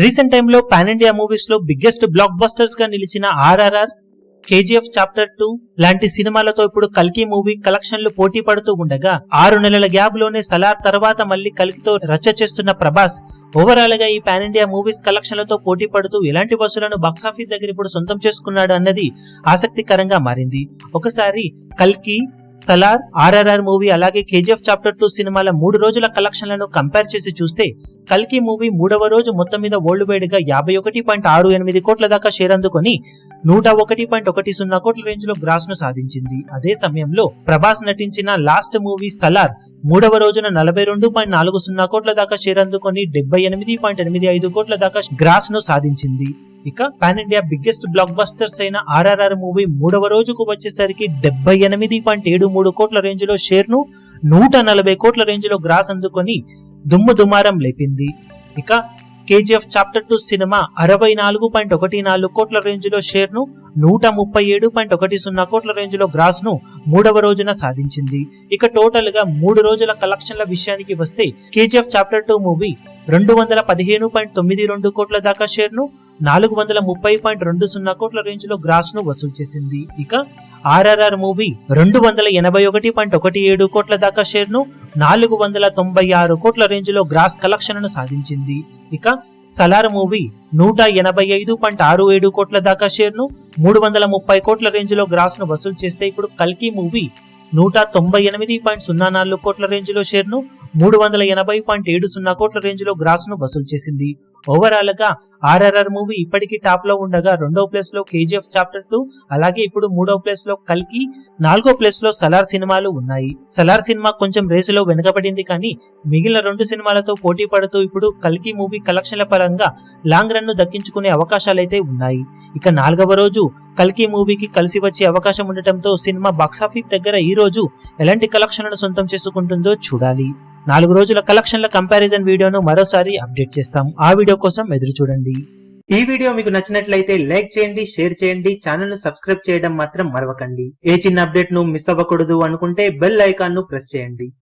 Recent టైంలో pan India movies లో biggest black busters గా నిలిచిన ఆర్ఆర్ఆర్, కేజీఎఫ్ చాప్టర్ 2 లాంటి సినిమాలతో ఇప్పుడు కల్కి మూవీ కలెక్షన్లు పోటీ పడుతూ ఉండగా 6 నెలల గ్యాప్ లోనే సలార్ తర్వాత మళ్ళీ కల్కితో రచ్చ చేస్తున్న ప్రభాస్ ఓవరాల్ గా ఈ పాన్ ఇండియా మూవీస్ కలెక్షన్లతో పోటీ పడుతూ ఎలాంటి వసూలను బాక్సాఫీస్ దగ్గర ఇప్పుడు సొంతం చేసుకున్నాడు అన్నది ఆసక్తికరంగా మారింది. ఒకసారి కల్కి, సలార్, ఆర్ఆర్ఆర్ మూవీ అలాగే కేజీఎఫ్ చాప్టర్ 2 సినిమాల 3 రోజుల కలెక్షన్లను కంపేర్ చేసి చూస్తే కల్కి మూవీ 3వ రోజు మొత్తం మీద వరల్డ్ వైడ్ గా 51.68 కోట్ల దాకా షేర్ అందుకొని 101.10 కోట్ల రేంజ్ లో గ్రాస్ ను సాధించింది. అదే సమయంలో ప్రభాస్ నటించిన లాస్ట్ మూవీ సలార్ 3వ రోజున 42.40 కోట్ల దాకా షేర్ అందుకొని 78.85 కోట్ల దాకా గ్రాస్ ను సాధించింది. ఇక pan India biggest black busters అయిన ఆర్ఆర్ఆర్ మూవీ 3వ రోజుకు వచ్చేసరికి 78.73 కోట్ల రేంజ్ లో షేర్ ను 140 కోట్ల రేంజ్ లో గ్రాస్ అందుకొని దుమ్ముదుమారం లేపింది. ఇక కేజీఎఫ్ చాప్టర్ 2 సినిమా 64.14 కోట్ల రేంజ్ లో షేర్ ను 137.10 కోట్ల రేంజ్ లో గ్రాస్ ను 3వ రోజున సాధించింది. ఇక టోటల్ గా 3 రోజుల కలెక్షన్ల విషయానికి వస్తే కేజీఎఫ్ చాప్టర్ 2 మూవీ 215.92 కోట్ల దాకా షేర్ ను 430.20 కోట్ల రేంజ్ లో గ్రాస్ ను వసూలు చేసింది. ఇక ఆర్ఆర్ఆర్ మూవీ 281.17 కోట్ల దాకా షేర్ ను 496 కోట్ల రేంజ్ లో గ్రాస్ కలెక్షన్ ను సాధించింది. ఇక సలార్ మూవీ 185.67 కోట్ల దాకా షేర్ ను 330 కోట్ల రేంజ్ లో గ్రాస్ ను వసూలు చేస్తే ఇప్పుడు కల్కి మూవీ 198.04 కోట్ల రేంజ్ లో షేర్ ను 380.70 కోట్ల రేంజ్ లో గ్రాస్ ను వసూలు చేసింది. ఓవరాల్ గా ఆర్ఆర్ఆర్ మూవీ ఇప్పటికీ టాప్ లో ఉండగా 2వ ప్లేస్ లో కేజీఎఫ్ చాప్టర్ 2 అలాగే ఇప్పుడు 3వ ప్లేస్ లో కల్కి, 4వ ప్లేస్ లో సలార్ సినిమాలు ఉన్నాయి. సలార్ సినిమా కొంచెం రేసులో వెనుకబడింది కానీ మిగిలిన 2 సినిమాలతో పోటీ పడుతూ ఇప్పుడు కల్కి మూవీ కలెక్షన్ల పరంగా లాంగ్ రన్ ను దక్కించుకునే అవకాశాలైతే ఉన్నాయి. ఇక 4వ రోజు కల్కి మూవీకి కలిసి వచ్చే అవకాశం ఉండటంతో సినిమా బాక్సాఫీస్ దగ్గర ఈ రోజు ఎలాంటి కలెక్షన్లను సొంతం చేసుకుంటుందో చూడాలి. 4 రోజుల కలెక్షన్ల కంపారిజన్ వీడియోను మరోసారి అప్డేట్ చేస్తాం. ఆ వీడియో కోసం ఎదురు చూడండి. ఈ వీడియో మీకు నచ్చినట్లయితే లైక్ చేయండి, షేర్ చేయండి, ఛానల్ ను సబ్స్క్రైబ్ చేయడం మాత్రం మరవకండి. ఏ చిన్న అప్డేట్ ను మిస్ అవ్వకూడదు అనుకుంటే బెల్ ఐకాన్ ను ప్రెస్ చేయండి.